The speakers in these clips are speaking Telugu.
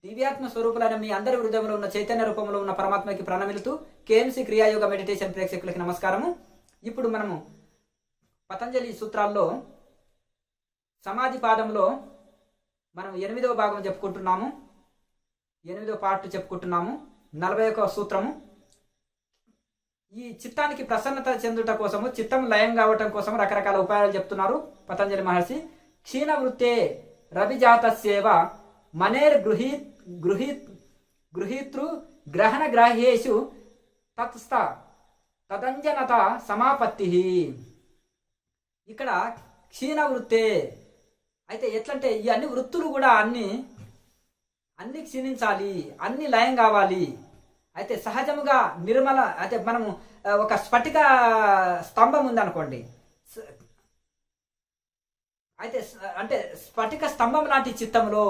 దివ్యాత్మ స్వరూపులైన మీ అందరి హృదయంలో ఉన్న చైతన్య రూపంలో ఉన్న పరమాత్మకి ప్రణమిలుతూ కేఎంసీ క్రియాయోగ మెడిటేషన్ ప్రేక్షకులకి నమస్కారము. ఇప్పుడు మనము పతంజలి సూత్రాల్లో సమాధి పాదంలో మనం 8వ భాగం చెప్పుకుంటున్నాము. 8వ పార్ట్ చెప్పుకుంటున్నాము. 41వ సూత్రము. ఈ చిత్తానికి ప్రసన్నత చెందుట కోసము, చిత్తం లయం కావటం కోసం రకరకాల ఉపాయాలు చెప్తున్నారు పతంజలి మహర్షి. క్షీణ వృత్తే రవిజాతస్యేవ మనేర్ గృహీతృ గ్రహణ గ్రాహ్యేషు తత్స్థ తదంజనత సమాపత్తి. ఇక్కడ క్షీణ వృత్తే అయితే ఎట్లంటే ఈ అన్ని వృత్తులు కూడా అన్ని క్షీణించాలి, అన్ని లయం కావాలి. అయితే సహజముగా నిర్మల అయితే మనము ఒక స్ఫటిక స్తంభం ఉందనుకోండి, అయితే అంటే స్ఫటిక స్తంభం లాంటి చిత్తంలో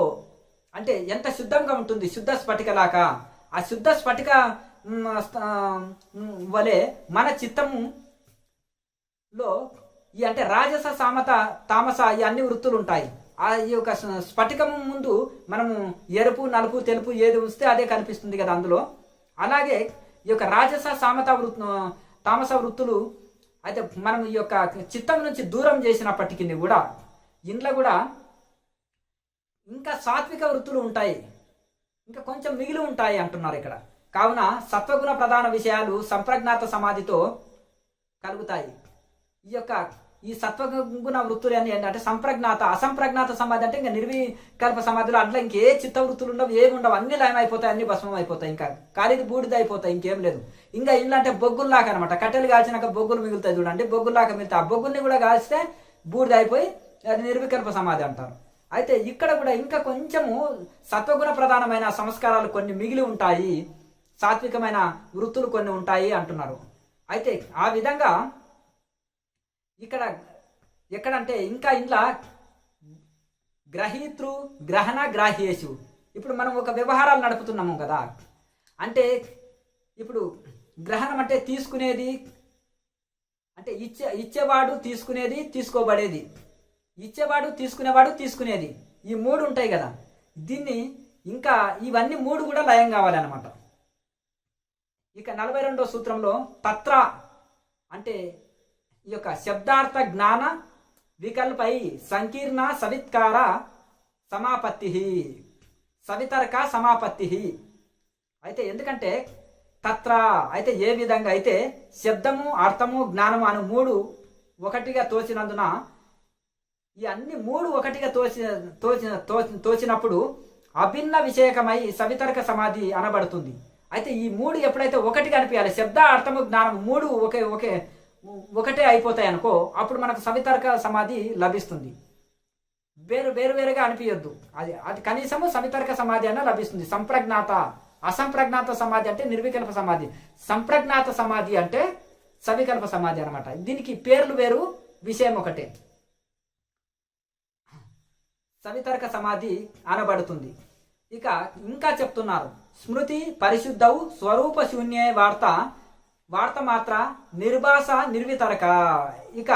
అంటే ఎంత శుద్ధంగా ఉంటుంది, శుద్ధ స్ఫటికలాగా. ఆ శుద్ధ స్ఫటిక వలె మన చిత్తములో ఈ అంటే రాజస సామత తామస ఈ అన్ని వృత్తులు ఉంటాయి. ఈ యొక్క స్ఫటికము ముందు మనము ఎరుపు నలుపు తెలుపు ఏది వస్తే అదే కనిపిస్తుంది కదా అందులో. అలాగే ఈ యొక్క రాజస సామత తామస వృత్తులు అయితే మనం ఈ యొక్క చిత్తం నుంచి దూరం చేసినప్పటికీ కూడా ఇంట్లో కూడా ఇంకా సాత్విక వృత్తులు ఉంటాయి, ఇంకా కొంచెం మిగిలి ఉంటాయి అంటున్నారు ఇక్కడ. కావున సత్వగుణ ప్రధాన విషయాలు సంప్రజ్ఞాత సమాధితో కలుగుతాయి. ఈ సత్వగుణ వృత్తులు అని ఏంటంటే సంప్రజ్ఞాత, అసంప్రజ్ఞాత సమాధి అంటే ఇంకా నిర్వికల్ప సమాధిలో అట్లా ఇంకే చిత్త వృత్తులు ఉండవు, ఏమి ఉండవు, అన్ని లయం అయిపోతాయి, అన్ని భస్మం అయిపోతాయి, ఇంకా ఖాళీది బూడిద అయిపోతాయి, ఇంకేం లేదు. ఇంకా ఇల్లు అంటే బొగ్గుల్లాక అనమాట. కట్టెలు కాల్చినాక బొగ్గులు మిగులుతాయి చూడండి, బొగ్గుల్లాక మిగులుతాయి. ఆ బొగ్గుల్ని కూడా కాల్స్తే బూడిద అయిపోయి అది నిర్వికల్ప సమాధి అంటారు. అయితే ఇక్కడ కూడా ఇంకా కొంచెము సత్వగుణ ప్రధానమైన సంస్కారాలు కొన్ని మిగిలి ఉంటాయి, సాత్వికమైన వృత్తులు కొన్ని ఉంటాయి అంటున్నారు. అయితే ఆ విధంగా ఇక్కడ ఎక్కడంటే ఇంకా ఇంట్లో గ్రహీతృ గ్రహణ గ్రాహ్యేషు. ఇప్పుడు మనం ఒక వ్యవహారాలు నడుపుతున్నాము కదా, అంటే ఇప్పుడు గ్రహణం అంటే తీసుకునేది, అంటే ఇచ్చేవాడు తీసుకునేది, తీసుకోబడేది, ఇచ్చేవాడు తీసుకునేవాడు తీసుకునేది, ఈ మూడు ఉంటాయి కదా. దీన్ని ఇంకా ఇవన్నీ మూడు కూడా లయం కావాలి అనమాట. ఇక 42వ సూత్రంలో తత్ర అంటే ఈ యొక్క శబ్దార్థ జ్ఞాన వికల్పై సంకీర్ణ సవిత్కార సమాపత్తి, సవితర్క సమాపత్తి. అయితే ఎందుకంటే తత్ర అయితే ఏ విధంగా అయితే శబ్దము అర్థము జ్ఞానము అను మూడు ఒకటిగా తోచినందున ఈ అన్ని మూడు ఒకటిగా తోచినప్పుడు అభిన్న విషయకమై సవితర్క సమాధి అనబడుతుంది. అయితే ఈ మూడు ఎప్పుడైతే ఒకటిగా అనిపించాలి, శబ్ద అర్థము జ్ఞానం మూడు ఒకటే అయిపోతాయి అనుకో, అప్పుడు మనకు సవితర్క సమాధి లభిస్తుంది. వేరుగా అనిపించద్దు, అది కనీసము సవితర్క సమాధి అన్న లభిస్తుంది. సంప్రజ్ఞాత అసంప్రజ్ఞాత సమాధి అంటే నిర్వికల్ప సమాధి, సంప్రజ్ఞాత సమాధి అంటే సవికల్ప సమాధి అనమాట. దీనికి పేర్లు వేరు, విషయం ఒకటే. సవితర్క సమాధి అనబడుతుంది. ఇక ఇంకా చెప్తున్నారు, స్మృతి పరిశుద్ధవు స్వరూప శూన్యే వార్త మాత్ర నిర్భాష నిర్వితరక. ఇక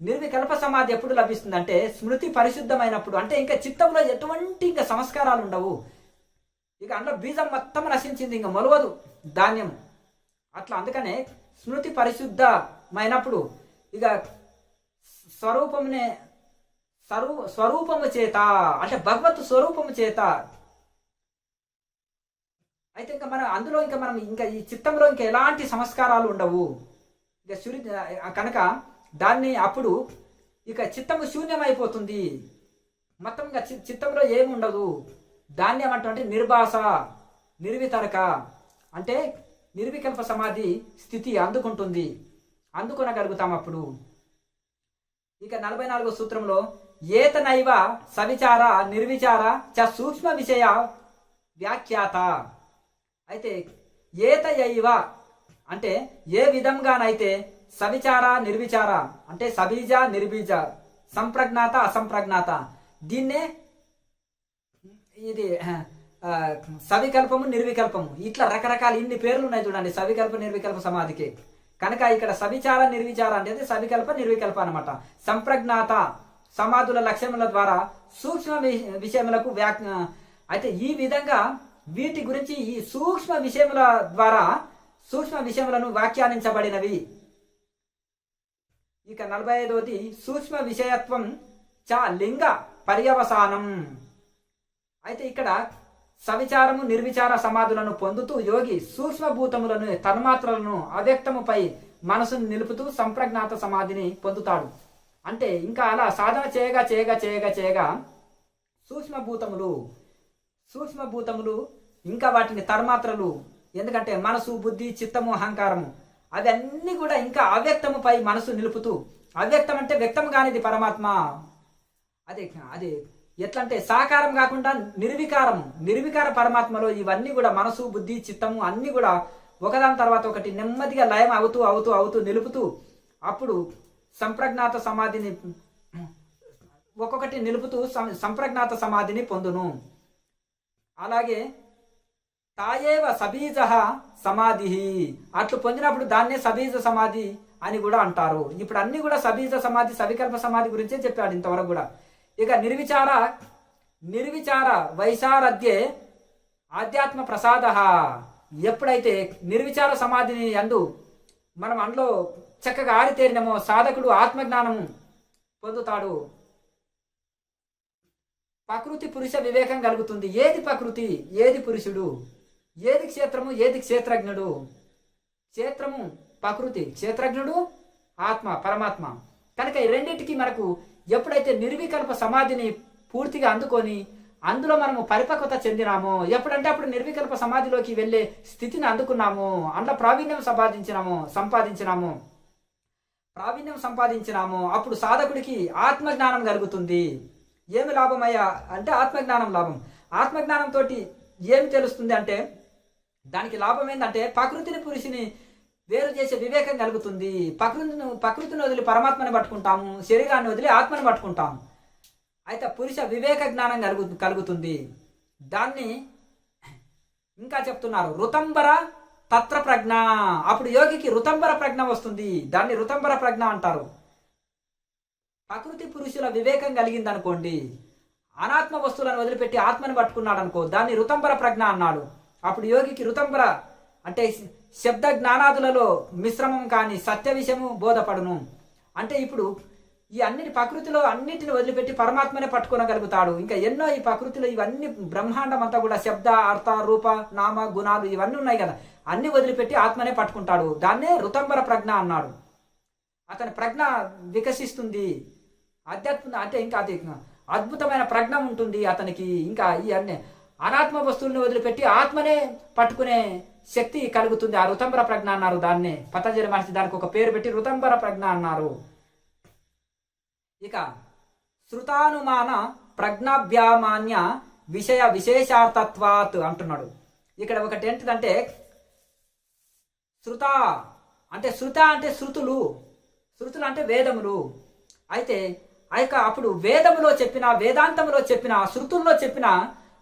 నిర్వికల్ప సమాధి ఎప్పుడు లభిస్తుంది అంటే స్మృతి పరిశుద్ధమైనప్పుడు, అంటే ఇంకా చిత్తంలో ఎటువంటి ఇంకా సంస్కారాలు ఉండవు, ఇక అందులో బీజం మొత్తం నశించింది, ఇంకా మొలవదు ధాన్యం అట్లా. అందుకనే స్మృతి పరిశుద్ధమైనప్పుడు ఇక స్వరూపము చేత అంటే భగవత్ స్వరూపము చేత. అయితే ఇంకా మనం ఇంకా ఈ చిత్తంలో ఇంకా ఎలాంటి సంస్కారాలు ఉండవు ఇక కనుక దాన్ని అప్పుడు ఇక చిత్తము శూన్యమైపోతుంది, మొత్తం ఇంకా చిత్తంలో ఏమి ఉండదు. దాన్ని ఏమంటే నిర్భాష నిర్వితరక అంటే నిర్వికల్ప సమాధి స్థితి అందుకొనగలుగుతాం అప్పుడు. ఇక 44వ సూత్రంలో ఏతనైవ సవిచార నిర్విచార చ సూక్ష్మ విషయ వ్యాఖ్యాత. అయితే ఏతయైవ అంటే ఏ విధంగానైతే సవిచార నిర్విచార అంటే సబీజ నిర్బీజ సంప్రజ్ఞాత అసంప్రజ్ఞాత దీన్నే ఇది సవికల్పము నిర్వికల్పము ఇట్లా రకరకాల ఇన్ని పేర్లు ఉన్నాయి చూడండి సవికల్ప నిర్వికల్ప సమాధికి. కనుక ఇక్కడ సవిచార నిర్విచార అనేది సవికల్ప నిర్వికల్ప అనమాట. సంప్రజ్ఞాత సమాధుల లక్ష్యముల ద్వారా సూక్ష్మ విషయములకు అయితే ఈ విధంగా వీటి గురించి ఈ సూక్ష్మ విషయముల ద్వారా సూక్ష్మ విషయములను వ్యాఖ్యానించబడినవి. ఇక 45వది సూక్ష్మ విషయత్వం చ లింగ పర్యవసానం. అయితే ఇక్కడ సవిచారము నిర్విచార సమాధులను పొందుతూ యోగి సూక్ష్మభూతములను తన్మాత్రలను అవ్యక్తముపై మనసును నిలుపుతూ సంప్రజ్ఞాత సమాధిని పొందుతాడు. అంటే ఇంకా అలా సాధన చేయగా చేయగా చేయగా చేయగా సూక్ష్మభూతములు ఇంకా వాటిని తన్మాత్రలు, ఎందుకంటే మనసు బుద్ధి చిత్తము అహంకారము అవన్నీ కూడా ఇంకా అవ్యక్తముపై మనసు నిలుపుతూ, అవ్యక్తం అంటే వ్యక్తం కానిది పరమాత్మ, అదే ఎట్లంటే సాకారం కాకుండా నిర్వికార పరమాత్మలో ఇవన్నీ కూడా మనసు బుద్ధి చిత్తము అన్ని కూడా ఒకదాని తర్వాత ఒకటి నెమ్మదిగా లయం అవుతూ అవుతూ అవుతూ నిలుపుతూ అప్పుడు సంప్రజ్ఞాత సమాధిని ఒక్కొక్కటి నిలుపుతూ సంప్రజ్ఞాత సమాధిని పొందును. అలాగే తాయేవ సబీజ సమాధి అట్లు పొందినప్పుడు దాన్నే సబీజ సమాధి అని కూడా అంటారు. ఇప్పుడు అన్ని కూడా సబీజ సమాధి సవికల్ప సమాధి గురించే చెప్పాడు ఇంతవరకు కూడా. ఇక నిర్విచార వైశారథ్యే ఆధ్యాత్మ ప్రసాద. ఎప్పుడైతే నిర్విచార సమాధిని అందు మనం అందులో చక్కగా ఆరితేరినమో సాధకుడు ఆత్మజ్ఞానము పొందుతాడు. ప్రకృతి పురుష వివేకం కలుగుతుంది. ఏది ప్రకృతి ఏది పురుషుడు, ఏది క్షేత్రము ఏది క్షేత్రజ్ఞుడు. క్షేత్రము ప్రకృతి, క్షేత్రజ్ఞుడు ఆత్మ పరమాత్మ. కనుక ఈ రెండింటికి మనకు ఎప్పుడైతే నిర్వికల్ప సమాధిని పూర్తిగా అందుకొని అందులో మనము పరిపక్వత చెందినామో, ఎప్పుడంటే అప్పుడు నిర్వికల్ప సమాధిలోకి వెళ్ళే స్థితిని అందుకున్నాము, అందులో ప్రావీణ్యం సంపాదించినాము అప్పుడు సాధకుడికి ఆత్మజ్ఞానం కలుగుతుంది. ఏమి లాభమయ్యా అంటే ఆత్మజ్ఞానం లాభం. ఆత్మజ్ఞానంతో ఏమి తెలుస్తుంది అంటే దానికి లాభం ఏంటంటే ప్రకృతిని పురుషుని వేరు చేసే వివేకం కలుగుతుంది. ప్రకృతిని వదిలి పరమాత్మని పట్టుకుంటాము, శరీరాన్ని వదిలి ఆత్మని పట్టుకుంటాము. అయితే పురుష వివేక జ్ఞానం కలుగుతుంది. దాన్ని ఇంకా చెప్తున్నారు ఋతంబర తత్ర ప్రజ్ఞ. అప్పుడు యోగికి ఋతంబర ప్రజ్ఞ వస్తుంది. దాన్ని ఋతంబర ప్రజ్ఞ అంటారు. ప్రకృతి పురుషుల వివేకం కలిగిందనుకోండి, అనాత్మ వస్తువులను వదిలిపెట్టి ఆత్మని పట్టుకున్నాడు అనుకో, దాన్ని ఋతంబర ప్రజ్ఞ అన్నాడు. అప్పుడు యోగికి ఋతంబర అంటే శబ్ద జ్ఞానాదులలో మిశ్రమం కాని సత్య విషయము బోధపడును. అంటే ఇప్పుడు ఈ ప్రకృతిలో అన్నిటిని వదిలిపెట్టి పరమాత్మనే పట్టుకోగలుగుతాడు. ఇంకా ఎన్నో ఈ ప్రకృతిలో ఇవన్నీ బ్రహ్మాండం అంతా కూడా శబ్ద అర్థ రూప నామ గుణాలు ఇవన్నీ ఉన్నాయి కదా, అన్ని వదిలిపెట్టి ఆత్మనే పట్టుకుంటాడు. దాన్నే ఋతంబర ప్రజ్ఞ అన్నాడు. అతని ప్రజ్ఞ వికసిస్తుంది. ఆధ్యాత్మిక అంటే ఇంకా అది అద్భుతమైన ప్రజ్ఞ ఉంటుంది అతనికి. ఇంకా ఈ అన్ని అనాత్మ వస్తువుల్ని వదిలిపెట్టి ఆత్మనే పట్టుకునే శక్తి కలుగుతుంది. ఆ ఋతంబర ప్రజ్ఞ అన్నారు. దాన్నే పతంజలి మహర్షి దానికి ఒక పేరు పెట్టి ఋతంబర ప్రజ్ఞ అన్నారు. ఇక శృతానుమాన ప్రజ్ఞాభ్యామాన్య విషయ విశేషార్థత్వాత్ అంటున్నాడు. ఇక్కడ ఒకటి ఏంటిదంటే శృత అంటే శృతులు అంటే వేదములు. అయితే అప్పుడు వేదములో చెప్పిన వేదాంతములో చెప్పిన శృతుల్లో చెప్పిన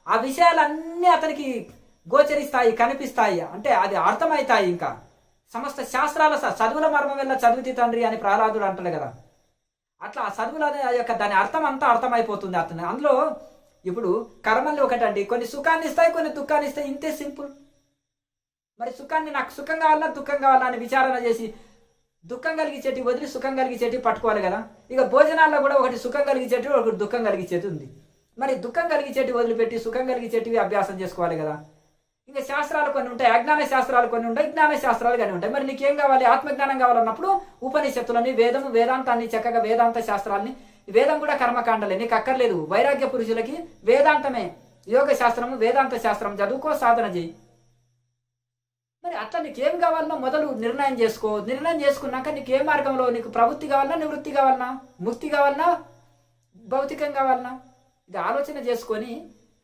ఆ విషయాలన్నీ అతనికి గోచరిస్తాయి, కనిపిస్తాయి, అంటే అది అర్థమవుతాయి. ఇంకా సమస్త శాస్త్రాల చదువుల మర్మం వల్ల చదువుతి తండ్రి అని ప్రహ్లాదుడు అంటాడు కదా, అట్లా ఆ చదువుల యొక్క దాని అర్థం అంతా అర్థమైపోతుంది అతను. అందులో ఇప్పుడు కర్మల్ని ఒకటండి, కొన్ని సుఖాన్ని ఇస్తాయి, కొన్ని దుఃఖాన్ని ఇస్తాయి, ఇంతే సింపుల్. మరి సుఖాన్ని నాకు సుఖం కావాలా దుఃఖం కావాలా అని విచారణ చేసి దుఃఖం కలిగించేటి వదిలి సుఖం కలిగించేటి పట్టుకోవాలి కదా. ఇక భోజనాల్లో కూడా ఒకటి సుఖం కలిగించేటి ఒకటి దుఃఖం కలిగించేటి ఉంది. మరి దుఃఖం కలిగించేటి వదిలిపెట్టి సుఖం కలిగించేటివి అభ్యాసం చేసుకోవాలి కదా. ఇంకా శాస్త్రాలు కొన్ని ఉంటాయి, అజ్ఞాన శాస్త్రాలు కొన్ని ఉంటాయి, జ్ఞాన శాస్త్రాలు కానీ ఉంటాయి. మరి నీకేం కావాలి? ఆత్మజ్ఞానం కావాలన్నప్పుడు ఉపనిషత్తులని వేదాంతాన్ని చక్కగా వేదాంత శాస్త్రాలని, వేదం కూడా కర్మకాండలే, నీకు అక్కర్లేదు. వైరాగ్య పురుషులకి వేదాంతమే యోగ శాస్త్రము వేదాంత శాస్త్రం చదువుకో, సాధన చేయి. మరి అట్లా నీకేం కావాలన్నా మొదలు నిర్ణయం చేసుకో. నిర్ణయం చేసుకున్నాక నీకు ఏ మార్గంలో, నీకు ప్రవృత్తి కావాలన్నా, నివృత్తి కావాలన్నా, ముక్తి కావాలన్నా, భౌతికం కావాలన్నా, ఇది ఆలోచన చేసుకొని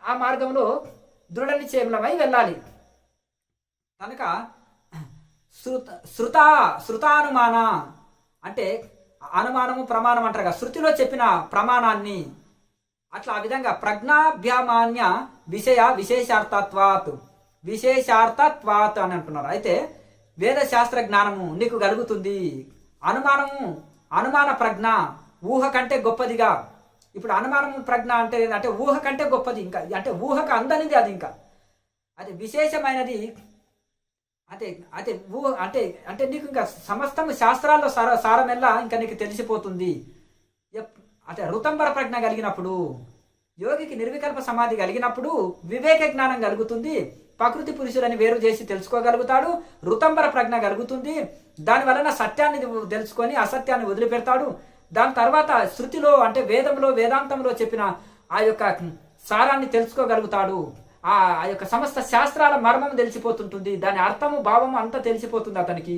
ఆ మార్గంలో దృఢ నిశ్చయమై వెళ్ళాలి. కనుక శృత శృతానుమాన అంటే అనుమానము ప్రమాణం అంటారు కదా, శృతిలో చెప్పిన ప్రమాణాన్ని అట్లా ఆ విధంగా ప్రజ్ఞాభ్యామాన్య విశేషార్థత్వాత్ అని అంటున్నారు. అయితే వేద శాస్త్ర జ్ఞానము నీకు కలుగుతుంది. అనుమాన ప్రజ్ఞ ఊహ కంటే గొప్పదిగా. ఇప్పుడు అనుమానము ప్రజ్ఞ అంటే ఏంటంటే ఊహ కంటే గొప్పది, ఇంకా అంటే ఊహకు అందనిది అది, ఇంకా అది విశేషమైనది. అంటే అంటే ఊహ అంటే అంటే నీకు ఇంకా సమస్తము శాస్త్రాల్లో సారమెల్లా ఇంకా నీకు తెలిసిపోతుంది. అంటే ఋతంబర ప్రజ్ఞ కలిగినప్పుడు, యోగికి నిర్వికల్ప సమాధి కలిగినప్పుడు వివేక జ్ఞానం కలుగుతుంది. ప్రకృతి పురుషులని వేరు చేసి తెలుసుకోగలుగుతాడు. ఋతంబర ప్రజ్ఞ కలుగుతుంది. దాని వలన సత్యాన్ని తెలుసుకొని అసత్యాన్ని వదిలిపెడతాడు. దాని తర్వాత శృతిలో అంటే వేదంలో వేదాంతంలో చెప్పిన ఆ యొక్క సారాన్ని తెలుసుకోగలుగుతాడు. ఆ యొక్క సమస్త శాస్త్రాల మర్మం తెలిసిపోతుంటుంది. దాని అర్థము భావము అంతా తెలిసిపోతుంది అతనికి.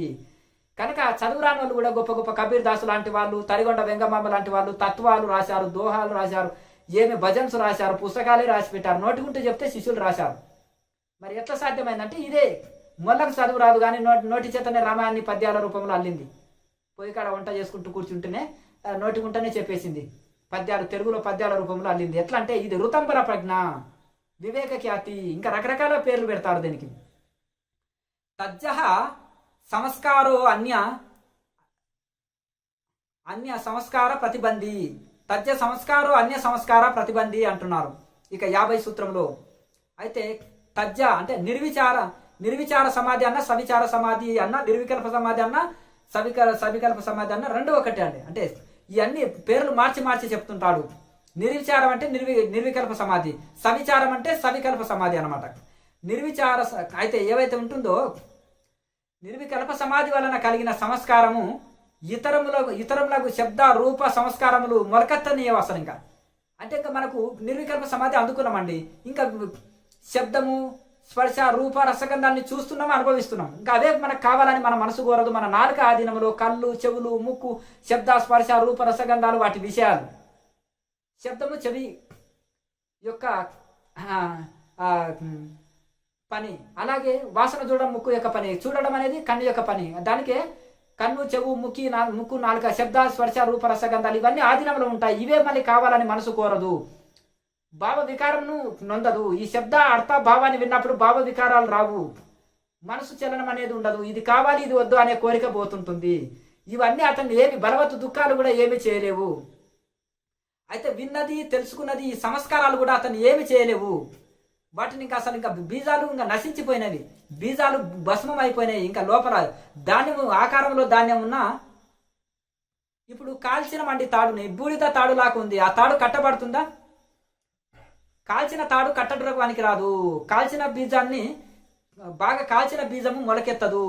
కనుక చదువురాని వాళ్ళు కూడా గొప్ప గొప్ప కబీర్ దాసు లాంటి వాళ్ళు, తరిగొండ వెంగమాంబ లాంటి వాళ్ళు తత్వాలు రాశారు, దోహాలు రాశారు, ఏమి భజన్స్ రాశారు, పుస్తకాలే రాసి పెట్టారు. నోటికుంటే చెప్తే శిష్యులు రాశారు. మరి ఎట్లా సాధ్యమైందంటే ఇదే మొల్లకు చదువు రాదు కానీ నోటి చేతనే రామాయణాన్ని పద్యాల రూపంలో అల్లింది. పొయ్యి కాడ వంట చేసుకుంటూ కూర్చుంటేనే నోటికుంటేనే చెప్పేసింది. పద్యాలు తెలుగులో పద్యాల రూపంలో అల్లింది. ఎట్లా అంటే ఇది ఋతంబర ప్రజ్ఞ, వివేక ఖ్యాతి, ఇంకా రకరకాల పేర్లు పెడతారు దీనికి. తజ్జహ సంస్కారో అన్య సంస్కార ప్రతిబంధి. తజ్జ సంస్కారో అన్య సంస్కార ప్రతిబంధి అంటున్నారు ఇక 50 సూత్రంలో. అయితే తజ్జ అంటే నిర్విచార సమాధి అన్న, సవిచార సమాధి అన్న, నిర్వికల్ప సమాధి అన్న, సవికల్ప సమాధి అన్న రెండు ఒకటే అండి. అంటే ఇవన్నీ పేర్లు మార్చి మార్చి చెప్తుంటాడు. నిర్విచారం అంటే నిర్వికల్ప సమాధి, సవిచారం అంటే సవికల్ప సమాధి అనమాట. నిర్విచార అయితే ఏవైతే ఉంటుందో నిర్వికల్ప సమాధి వలన కలిగిన సంస్కారము ఇతరములకు శబ్ద రూప సంస్కారములు మొలకెత్తనీయవు అసలు. ఇంకా అంటే ఇంకా మనకు నిర్వికల్ప సమాధి అందుకున్నామండి, ఇంకా శబ్దము స్పర్శ రూప రసగంధాన్ని చూస్తున్నాము, అనుభవిస్తున్నాం. ఇంకా అవే మనకు కావాలని మన మనసు కోరదు. మన నాలుక ఆధీనంలో కళ్ళు, చెవులు, ముక్కు, శబ్ద స్పర్శ రూప రసగంధాలు వాటి విషయాలు. శబ్దము చెవి యొక్క పని, అలాగే వాసన చూడడం ముక్కు యొక్క పని, చూడడం అనేది కన్ను యొక్క పని. దానికే కన్ను, చెవు, ముక్కు, నాలుక, శబ్ద స్పర్శ రూప రసగంధాలు ఇవన్నీ ఆధీనంలో ఉంటాయి. ఇవే మళ్ళీ కావాలని మనసు కోరదు, భావ వికారంను నొందదు. ఈ శబ్ద అర్థ భావాన్ని విన్నప్పుడు భావ వికారాలు రావు, మనసు చలనం అనేది ఉండదు. ఇది కావాలి ఇది వద్దు అనే కోరిక పోతుంటుంది. ఇవన్నీ అతన్ని ఏమి బలవత్తు దుఃఖాలు కూడా ఏమి చేయలేవు. అయితే విన్నది తెలుసుకున్నది ఈ సంస్కారాలు కూడా అతన్ని ఏమి చేయలేవు. వాటిని ఇంకా అసలు ఇంకా బీజాలు ఇంకా నశించిపోయినవి, బీజాలు భస్మం అయిపోయినాయి. ఇంకా లోపల ధాన్యం ఆకారంలో ధాన్యం ఉన్నా ఇప్పుడు కాల్చిన మండి తాడుని బూడిద తాడు లాగా ఉంది. ఆ తాడు కట్టబడుతుందా? కాల్చిన తాడు కట్టడానికి రాదు. కాల్చిన బీజాన్ని బాగా కాల్చిన బీజము మొలకెత్తదు.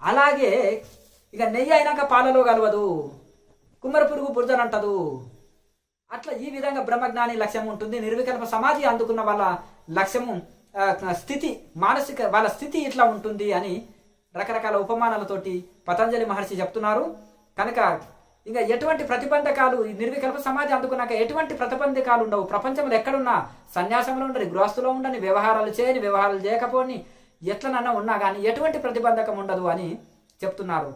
అలాగే ఇక నెయ్యి అయినాక పాలలో కలవదు, కుమ్మరి పురుగు బురదనంటదు. అట్లా ఈ విధంగా బ్రహ్మజ్ఞాని లక్ష్యం ఉంటుంది. నిర్వికల్ప సమాధి అందుకున్న వాళ్ళ లక్ష్యము స్థితి, మానసిక వాళ్ళ స్థితి ఇట్లా ఉంటుంది అని రకరకాల ఉపమానాలతోటి పతంజలి మహర్షి చెప్తున్నారు. కనుక ఇంకా ఎటువంటి ప్రతిబంధకాలు నిర్వికల్ప సమాధి అందుకున్నాక ఎటువంటి ప్రతిబంధకాలు ఉండవు. ప్రపంచంలో ఎక్కడున్నా సన్యాసంలో ఉండని, గృహస్థులో ఉండని, వ్యవహారాలు చేయని, వ్యవహారాలు చేయకపోని, ఎట్లనన్నా ఉన్నా కానీ ఎటువంటి ప్రతిబంధకం ఉండదు అని చెప్తున్నారు.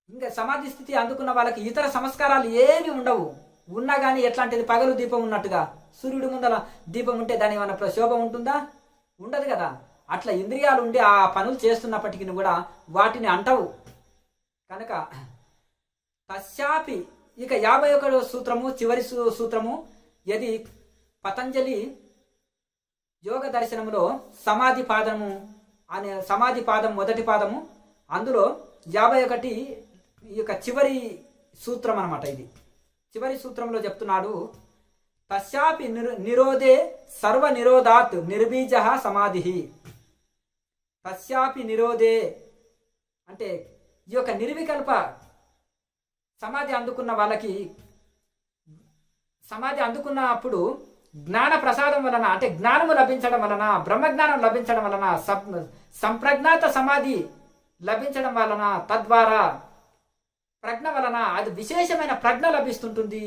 ఇంకా సమాధి స్థితి అందుకున్న వాళ్ళకి ఇతర సంస్కారాలు ఏమి ఉండవు. ఉన్నా కానీ ఎట్లాంటిది పగలు దీపం ఉన్నట్టుగా సూర్యుడి ముందల దీపం ఉంటే దాని ఏమైనా శోభ ఉంటుందా? ఉండదు కదా. అట్లా ఇంద్రియాలు ఉండి ఆ పనులు చేస్తున్నప్పటికీ కూడా వాటిని అంటవు. కనుక తస్యాపి ఇక 51వ సూత్రము చివరి సూత్రము ఇది పతంజలి యోగ దర్శనములో సమాధి పాదము అనే సమాధి పాదం మొదటి పాదము, అందులో 51 ఈ యొక్క చివరి సూత్రం అనమాట. ఇది చివరి సూత్రంలో చెప్తున్నాడు, తస్యాపి నిరోధే సర్వ నిరోధాత్ నిర్బీజ సమాధి. తస్యాపి నిరోధే అంటే ఈ యొక్క నిర్వికల్ప సమాధి అందుకున్న వాళ్ళకి, సమాధి అందుకున్నప్పుడు జ్ఞాన ప్రసాదం వలన అంటే జ్ఞానము లభించడం వలన, బ్రహ్మజ్ఞానం లభించడం వలన, సంప్రజ్ఞాత సమాధి లభించడం వలన, తద్వారా ప్రజ్ఞ వలన అది విశేషమైన ప్రజ్ఞ లభిస్తుంటుంది.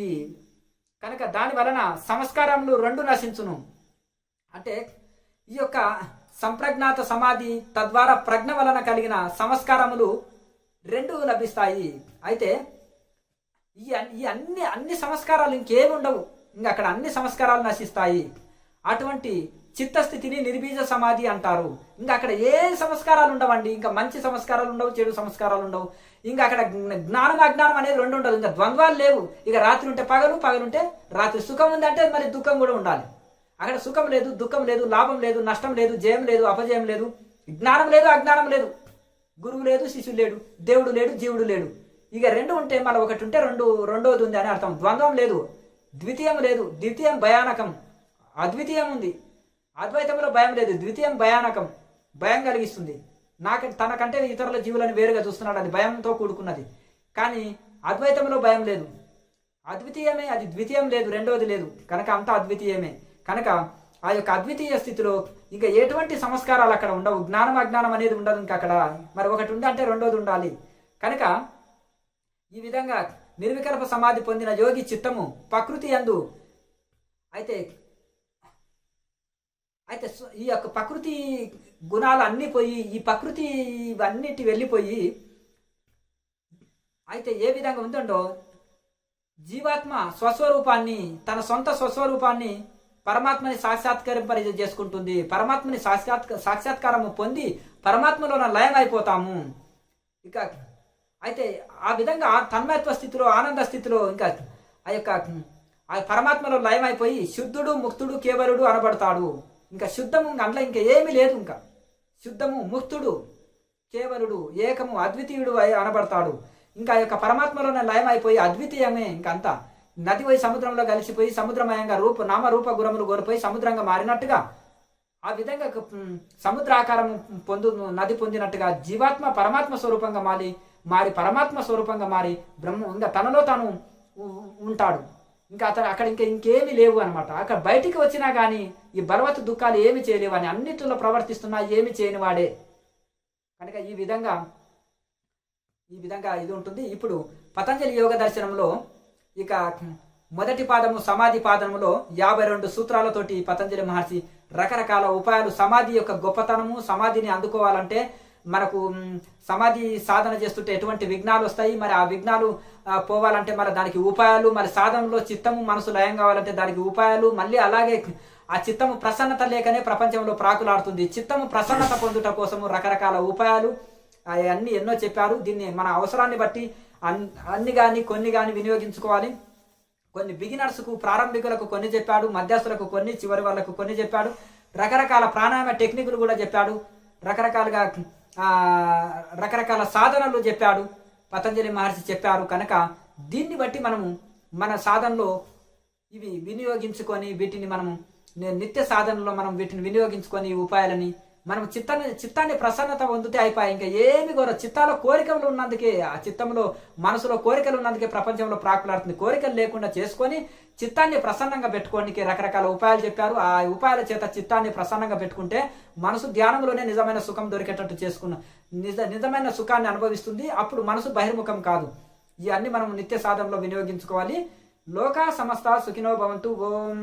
కనుక దాని వలన సంస్కారములు రెండు నశించును. అంటే ఈ యొక్క సంప్రజ్ఞాత సమాధి తద్వారా ప్రజ్ఞ వలన కలిగిన సంస్కారములు రెండు లభిస్తాయి. అయితే ఈ అన్ని సంస్కారాలు ఇంకేమి ఉండవు, ఇంకా అక్కడ అన్ని సంస్కారాలు నశిస్తాయి. అటువంటి చిత్తస్థితిని నిర్బీజ సమాధి అంటారు. ఇంకా అక్కడ ఏ సంస్కారాలు ఉండవండి, ఇంకా మంచి సంస్కారాలు ఉండవు, చెడు సంస్కారాలు ఉండవు. ఇంకా అక్కడ జ్ఞానం అజ్ఞానం అనేది రెండు ఉండదు, ఇంకా ద్వంద్వాలు లేవు. ఇక రాత్రి ఉంటే పగలు, పగలుంటే రాత్రి. సుఖం ఉందంటే మరి దుఃఖం కూడా ఉండాలి. అక్కడ సుఖం లేదు, దుఃఖం లేదు, లాభం లేదు, నష్టం లేదు, జయం లేదు, అపజయం లేదు, జ్ఞానం లేదు, అజ్ఞానం లేదు, గురువు లేదు, శిష్యుడు లేడు, దేవుడు లేడు, జీవుడు లేడు. ఇక రెండు ఉంటే మళ్ళీ ఒకటి ఉంటే రెండోది ఉంది అని అర్థం. ద్వంద్వం లేదు, ద్వితీయం లేదు. ద్వితీయం భయానకం, అద్వితీయం ఉంది. అద్వైతంలో భయం లేదు, ద్వితీయం భయానకం, భయం కలిగిస్తుంది. తనకంటే ఇతరుల జీవులను వేరుగా చూస్తున్నాడు, అది భయంతో కూడుకున్నది. కానీ అద్వైతంలో భయం లేదు, అద్వితీయమే, అది ద్వితీయం లేదు, రెండోది లేదు, కనుక అంతా అద్వితీయమే. కనుక ఆ యొక్క అద్వితీయ స్థితిలో ఇంకా ఎటువంటి సంస్కారాలు అక్కడ ఉండవు, జ్ఞానం అజ్ఞానం అనేది ఉండదు. ఇంకా అక్కడ మరి ఒకటి ఉందంటే రెండోది ఉండాలి. కనుక ఈ విధంగా నిర్వికల్ప సమాధి పొందిన యోగి చిత్తము ప్రకృతి యందు అయితే ఈ యొక్క ప్రకృతి గుణాలు అన్నీ పోయి, ఈ ప్రకృతి ఇవన్నిటి వెళ్ళిపోయి, అయితే ఏ విధంగా ఉందండో జీవాత్మ స్వస్వరూపాన్ని, తన సొంత స్వస్వరూపాన్ని పరమాత్మని సాక్షాత్కరింప చేసుకుంటుంది. పరమాత్మని సాక్షాత్కారము పొంది పరమాత్మలో లయం అయిపోతాము. ఇక అయితే ఆ విధంగా తన్మయత్వ స్థితిలో, ఆనంద స్థితిలో ఇంకా ఆ పరమాత్మలో లయం అయిపోయి శుద్ధుడు, ముక్తుడు, కేవలుడు అనబడతాడు. ఇంకా శుద్ధము అందులో ఇంకా ఏమీ లేదు. ఇంకా శుద్ధము, ముక్తుడు, కేవలుడు, ఏకము, అద్వితీయుడు అనబడతాడు. ఇంకా యొక్క పరమాత్మలోనే లయం అయిపోయి అద్వితీయమే. ఇంకంతా నది పోయి సముద్రంలో కలిసిపోయి సముద్రమయంగా నామరూప గుణములు కోల్పోయి సముద్రంగా మారినట్టుగా, ఆ విధంగా సముద్ర ఆకారం నది పొందినట్టుగా జీవాత్మ పరమాత్మ స్వరూపంగా మారి పరమాత్మ స్వరూపంగా మారి ఇంకా తనలో తాను ఉంటాడు. ఇంకా అక్కడ ఇంకేమీ లేవు అనమాట. అక్కడ బయటికి వచ్చినా కానీ ఈ బలవత్ దుఃఖాలు ఏమి చేయలేవు అని, అన్నిటిలో ప్రవర్తిస్తున్నా ఏమి చేయని వాడే. కనుక ఈ విధంగా ఇది ఉంటుంది. ఇప్పుడు పతంజలి యోగ దర్శనంలో ఇక మొదటి పాదము సమాధి పాదములో 52 సూత్రాలతోటి పతంజలి మహర్షి రకరకాల ఉపాయాలు, సమాధి యొక్క గొప్పతనము, సమాధిని అందుకోవాలంటే మనకు సమాధి సాధన చేస్తుంటే ఎటువంటి విఘ్నాలు వస్తాయి, మరి ఆ విఘ్నాలు పోవాలంటే మరి దానికి ఉపాయాలు, మరి సాధనలో చిత్తము మనసు లయం కావాలంటే దానికి ఉపాయాలు, మళ్ళీ అలాగే ఆ చిత్తము ప్రసన్నత లేకనే ప్రపంచంలో ప్రాకులాడుతుంది. చిత్తము ప్రసన్నత పొందుట కోసము రకరకాల ఉపాయాలు అవన్నీ ఎన్నో చెప్పారు. దీన్ని మన అవసరాన్ని బట్టి అన్ని కానీ కొన్ని కానీ వినియోగించుకోవాలి. కొన్ని బిగినర్స్కు, ప్రారంభికులకు కొన్ని చెప్పాడు, మధ్యస్థులకు కొన్ని, చివరి వాళ్ళకు కొన్ని చెప్పాడు. రకరకాల ప్రాణాయామ టెక్నిక్లు కూడా చెప్పాడు, రకరకాల సాధనలు చెప్పాడు, పతంజలి మహర్షి చెప్పారు. కనుక దీన్ని బట్టి మనము మన సాధనలో ఇవి వినియోగించుకొని వీటిని మనము నిత్య సాధనలో మనం వీటిని వినియోగించుకొని ఈ ఉపాయాలని మనం చిత్తాన్ని ప్రసన్నత పొందితే అయిపోయి. ఇంకా ఏమి చిత్తాలో కోరికలు ఉన్నందుకే, ఆ చిత్తంలో మనసులో కోరికలు ఉన్నందుకే ప్రపంచంలో ప్రాకులాడుతుంది. కోరికలు లేకుండా చేసుకొని చిత్తాన్ని ప్రసన్నంగా పెట్టుకోనికి రకరకాల ఉపాయాలు చెప్పారు. ఆ ఉపాయాల చేత చిత్తాన్ని ప్రసన్నంగా పెట్టుకుంటే మనసు ధ్యానంలోనే నిజమైన సుఖం దొరికేటట్టు చేసుకున్న నిజమైన సుఖాన్ని అనుభవిస్తుంది. అప్పుడు మనసు బహిర్ముఖం కాదు. ఇవన్నీ మనం నిత్య సాధనలో వినియోగించుకోవాలి. లోకా సమస్త సుఖినో భవంతు. ఓం.